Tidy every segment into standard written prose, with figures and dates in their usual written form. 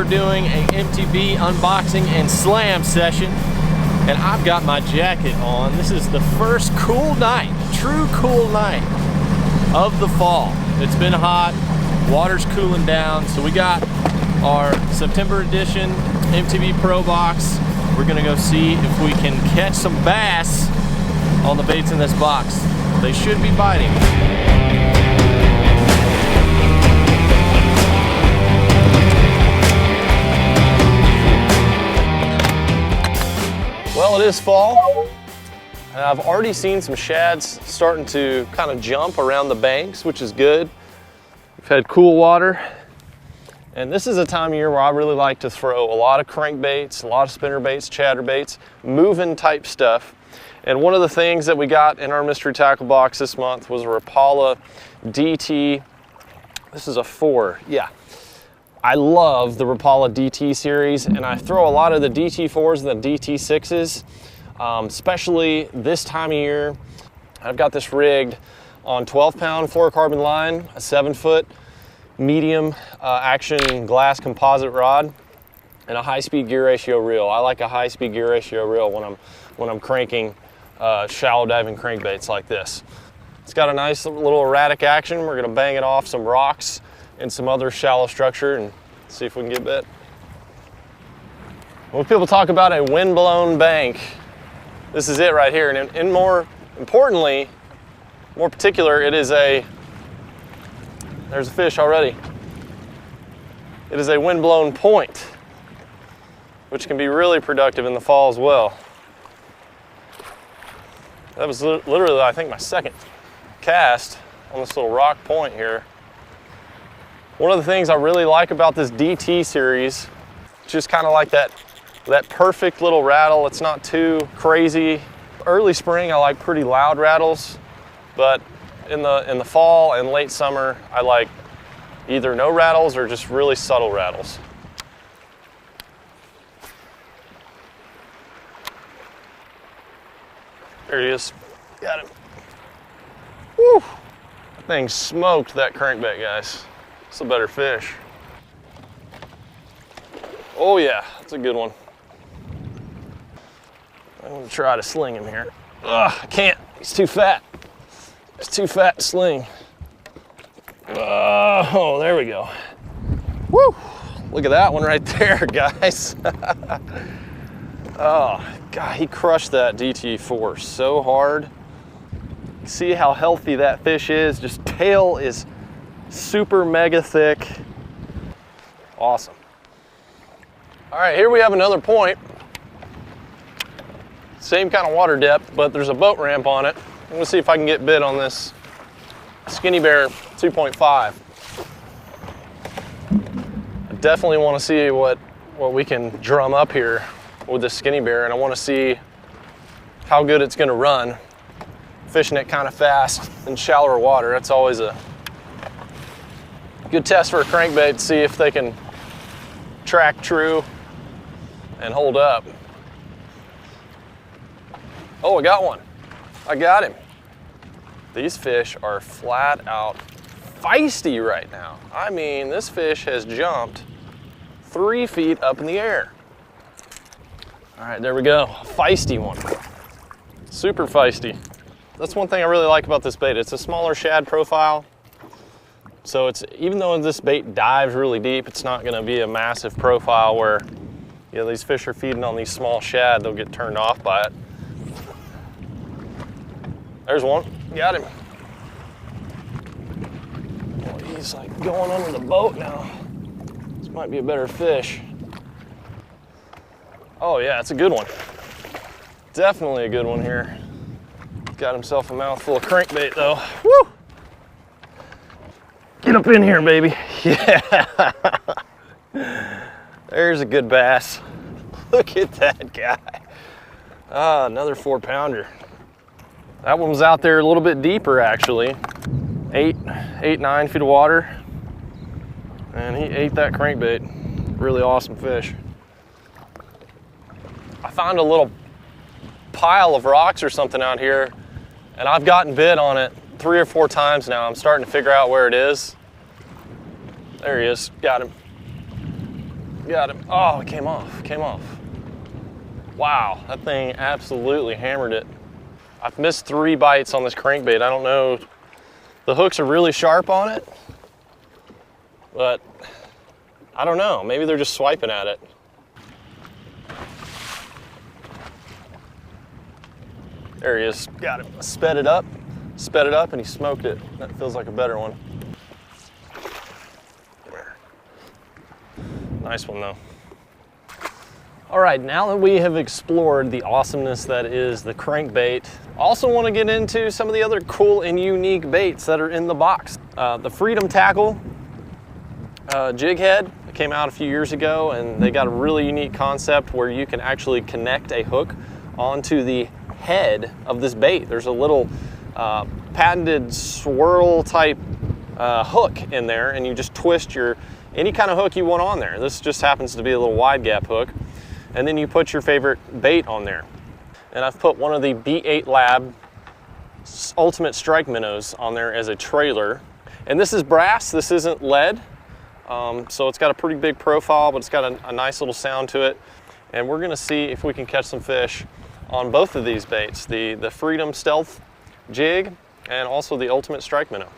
we're doing a MTB unboxing and slam session, and I've got my jacket on. This is the first cool night, true cool night of the fall. It's been hot, water's cooling down, so we got our September edition MTB Pro box. We're gonna go see if we can catch some bass on the baits in this box. They should be biting. Well, it is fall, and I've already seen some shads starting to kind of jump around the banks, which is good. We've had cool water, and this is a time of year where I really like to throw a lot of crankbaits, a lot of spinner baits, chatterbaits, moving type stuff. And one of the things that we got in our mystery tackle box this month was a Rapala DT. This is a 4, yeah. I love the Rapala DT series, and I throw a lot of the DT4s and the DT6s, especially this time of year. I've got this rigged on 12-pound fluorocarbon line, a 7-foot medium action glass composite rod, and a high-speed gear ratio reel. I like a high-speed gear ratio reel when I'm cranking shallow diving crankbaits like this. It's got a nice little erratic action. We're gonna bang it off some rocks and some other shallow structure and see if we can get bit. When people talk about a wind-blown bank, this is it right here. And more importantly, more particular, it is there's a fish already. It is a wind-blown point, which can be really productive in the fall as well. That was literally, I think, my second cast on this little rock point here. One of the things I really like about this DT series, just kind of like that perfect little rattle. It's not too crazy. Early spring, I like pretty loud rattles, but in the fall and late summer, I like either no rattles or just really subtle rattles. There he is. Got him. Woo! That thing smoked that crankbait, guys. It's a better fish. Oh yeah, that's a good one. I'm gonna try to sling him here. Ugh, I can't, he's too fat. He's too fat to sling. Oh, there we go. Woo! Look at that one right there, guys. Oh, God, he crushed that DT4 so hard. See how healthy that fish is? Just tail is super mega thick. Awesome. All right, here we have another point. Same kind of water depth, but there's a boat ramp on it. I'm gonna see if I can get bit on this Skinny Bear 2.5. I definitely want to see what we can drum up here with this Skinny Bear, and I want to see how good it's gonna run. Fishing it kind of fast in shallower water, that's always a good test for a crankbait to see if they can track true and hold up. Oh, I got one. I got him. These fish are flat out feisty right now. I mean, this fish has jumped 3 feet up in the air. All right, there we go. A feisty one. Super feisty. That's one thing I really like about this bait. It's a smaller shad profile. So even though this bait dives really deep, it's not gonna be a massive profile where these fish are feeding on these small shad, they'll get turned off by it. There's one, got him. Oh, he's like going under the boat now. This might be a better fish. Oh yeah, it's a good one. Definitely a good one here. Got himself a mouthful of crankbait though. Woo! Get up in here, baby. Yeah. There's a good bass. Look at that guy. Ah, another 4-pounder. That one was out there a little bit deeper actually. 9 feet of water. And he ate that crankbait. Really awesome fish. I found a little pile of rocks or something out here, and I've gotten bit on it 3 or 4 times now. I'm starting to figure out where it is. There he is, got him. Got him. Oh, it came off, came off. Wow, that thing absolutely hammered it. I've missed 3 bites on this crankbait. I don't know, the hooks are really sharp on it, but I don't know, maybe they're just swiping at it. There he is, got him. Sped it up, and he smoked it. That feels like a better one. Nice one though. All right, now that we have explored the awesomeness that is the crankbait, also want to get into some of the other cool and unique baits that are in the box. The Freedom Tackle jig head came out a few years ago, and they got a really unique concept where you can actually connect a hook onto the head of this bait. There's a little patented swirl type hook in there, and you just twist any kind of hook you want on there. This just happens to be a little wide gap hook. And then you put your favorite bait on there. And I've put one of the B8 Lab Ultimate Strike Minnows on there as a trailer. And this is brass, this isn't lead. So it's got a pretty big profile, but it's got a nice little sound to it. And we're gonna see if we can catch some fish on both of these baits, the Freedom Stealth jig and also the Ultimate Strike Minnow.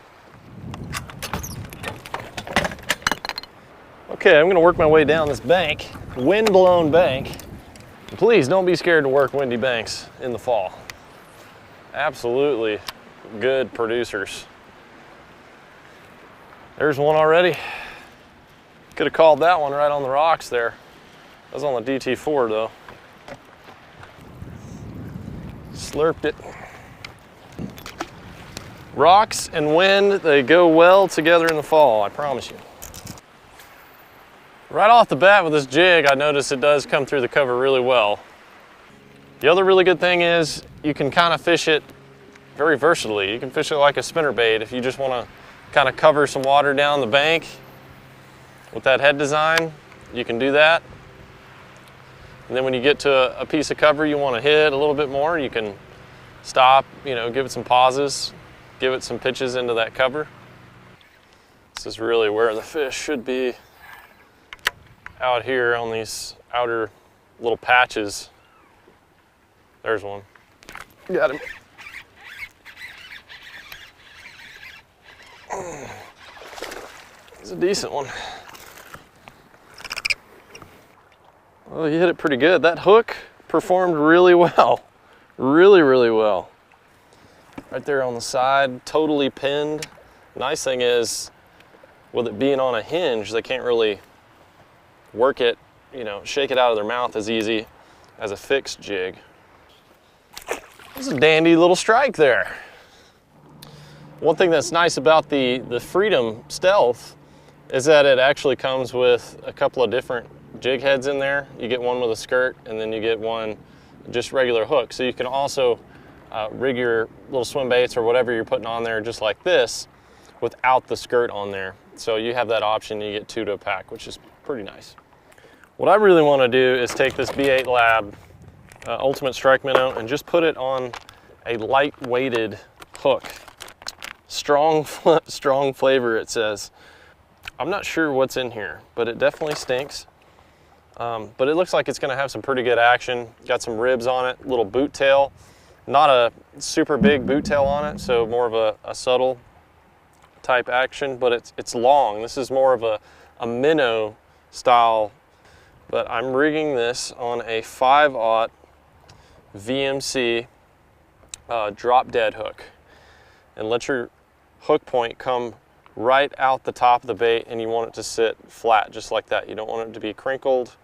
Okay, I'm gonna work my way down this bank, wind-blown bank. Please don't be scared to work windy banks in the fall. Absolutely good producers. There's one already. Could have called that one right on the rocks there. That was on the DT4 though. Slurped it. Rocks and wind, they go well together in the fall, I promise you. Right off the bat with this jig, I notice it does come through the cover really well. The other really good thing is you can kind of fish it very versatilely. You can fish it like a spinnerbait if you just want to kind of cover some water down the bank with that head design. You can do that. And then when you get to a piece of cover you want to hit a little bit more, you can stop, give it some pauses, give it some pitches into that cover. This is really where the fish should be. Out here on these outer little patches. There's one. Got him. It's a decent one. Well, he hit it pretty good. That hook performed really well. Really, really well. Right there on the side, totally pinned. Nice thing is, with it being on a hinge, they can't really work it, shake it out of their mouth as easy as a fixed jig. There's a dandy little strike there. One thing that's nice about the Freedom Stealth is that it actually comes with a couple of different jig heads in there. You get one with a skirt, and then you get one just regular hook. So you can also rig your little swim baits or whatever you're putting on there just like this without the skirt on there. So you have that option, you get 2 to a pack, which is pretty nice. What I really want to do is take this B8 Lab Ultimate Strike Minnow and just put it on a light-weighted hook. Strong flavor, it says. I'm not sure what's in here, but it definitely stinks. But it looks like it's going to have some pretty good action. Got some ribs on it, little boot tail. Not a super big boot tail on it, so more of a subtle type action, but it's long. This is more of a minnow style. But I'm rigging this on a 5/0 VMC drop dead hook, and let your hook point come right out the top of the bait, and you want it to sit flat just like that. You don't want it to be crinkled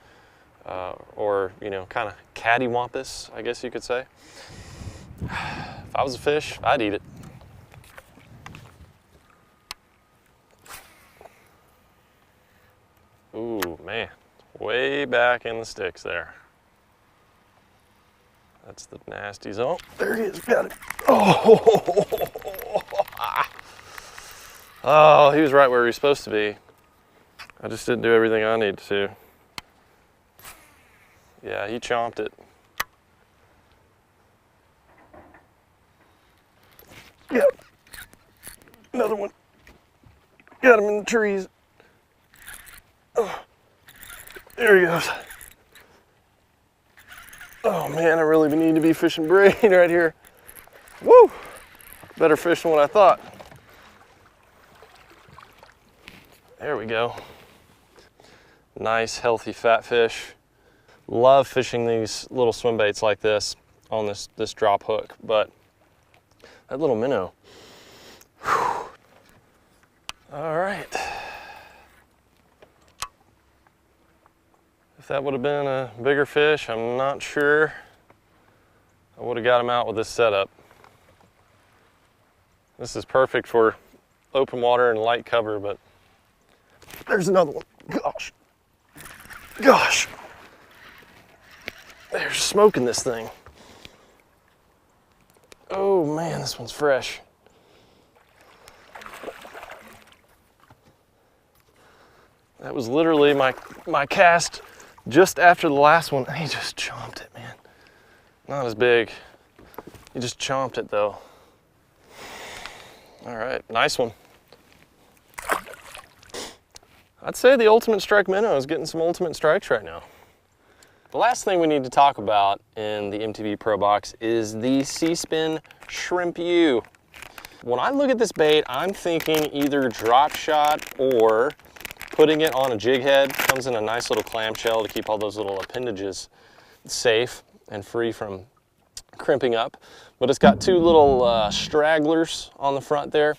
or kind of cattywampus, I guess you could say. If I was a fish, I'd eat it. Ooh, man. Way back in the sticks there. That's the nasty zone. There he is, got it. Oh, he was right where he was supposed to be. I just didn't do everything I needed to. Yeah, he chomped it. Yep. Another one. Got him in the trees. Oh. There he goes. Oh man, I really need to be fishing braid right here. Woo! Better fish than what I thought. There we go. Nice, healthy fat fish. Love fishing these little swim baits like this on this drop hook, but that little minnow. Whew. All right. If that would have been a bigger fish, I'm not sure I would have got him out with this setup. This is perfect for open water and light cover, but there's another one. Gosh. Gosh. They're smoking this thing. Oh man, this one's fresh. That was literally my cast just after the last one. He just chomped it, man. Not as big. He just chomped it though. All right, nice one. I'd say the Ultimate Strike Minnow is getting some ultimate strikes right now. The last thing we need to talk about in the MTB Pro box is the Seapin Shrimp U. When I look at this bait, I'm thinking either drop shot or putting it on a jig head. Comes in a nice little clamshell to keep all those little appendages safe and free from crimping up. But it's got two little stragglers on the front there,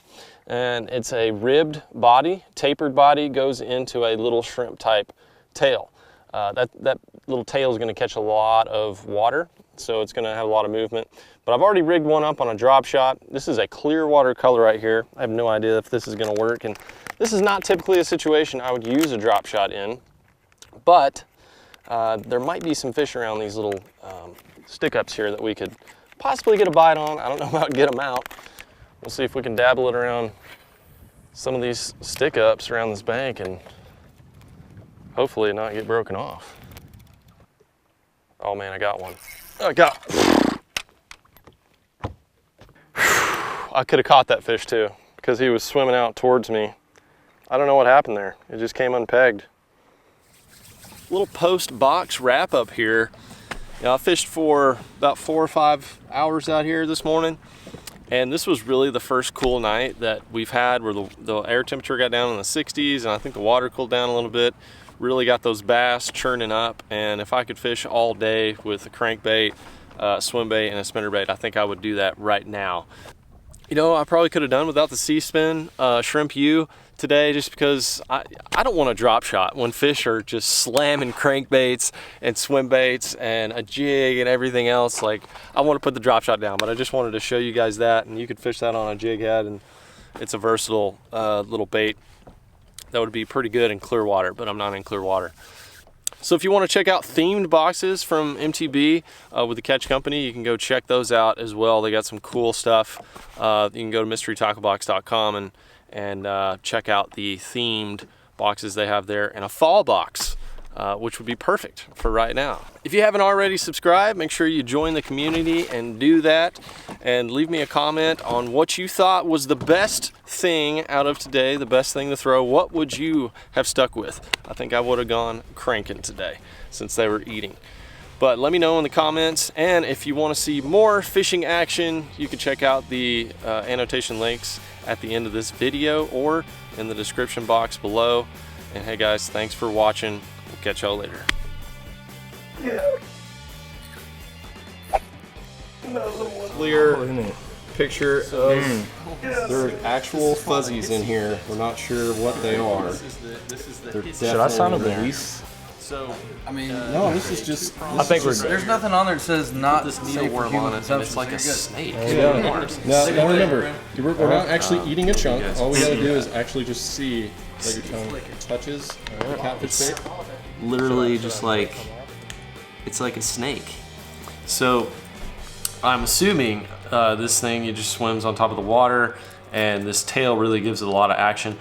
and it's a ribbed body, tapered body, goes into a little shrimp type tail. That little tail is going to catch a lot of water, so it's going to have a lot of movement. But I've already rigged one up on a drop shot. This is a clear water color right here. I have no idea if this is going to work, and this is not typically a situation I would use a drop shot in, but there might be some fish around these little stick-ups here that we could possibly get a bite on. I don't know about get them out. We'll see if we can dabble it around some of these stick-ups around this bank and hopefully not get broken off. Oh man, I got one. I could have caught that fish too because he was swimming out towards me. I don't know what happened there. It just came unpegged. Little post box wrap up here. You know, I fished for about 4 or 5 hours out here this morning, and this was really the first cool night that we've had where the air temperature got down in the 60s, and I think the water cooled down a little bit. Really got those bass churning up, and if I could fish all day with a crankbait, swim bait, and a spinnerbait, I think I would do that right now. You know, I probably could have done without the Seapin Shrimp U today, just because I don't want a drop shot when fish are just slamming crankbaits and swim baits and a jig and everything else. Like, I want to put the drop shot down, but I just wanted to show you guys that, and you could fish that on a jig head, and it's a versatile little bait that would be pretty good in clear water, but I'm not in clear water. So if you want to check out themed boxes from MTB with the Catch Company, you can go check those out as well. They got some cool stuff. You can go to mysterytacklebox.com and check out the themed boxes they have there, and a fall box, which would be perfect for right now. If you haven't already subscribed, make sure you join the community and do that, and leave me a comment on what you thought was the best thing out of today, the best thing to throw. What would you have stuck with? I think I would have gone cranking today since they were eating. But let me know in the comments, and if you want to see more fishing action, you can check out the annotation links at the end of this video or in the description box below. And hey guys, thanks for watching. We'll catch y'all later. Yeah. Clear picture of there are actual fuzzies in here. We're not sure what they are. Should I sign a release? So, I mean, no, this is just. I think we're good. There's nothing on there that says not this safe for human consumption. It's like a snake. Yeah. Now remember, we're not actually eating a chunk. All we gotta do is actually just see that your tongue touches the catfish bait. Literally just like, it's like a snake. So I'm assuming this thing, it just swims on top of the water, and this tail really gives it a lot of action.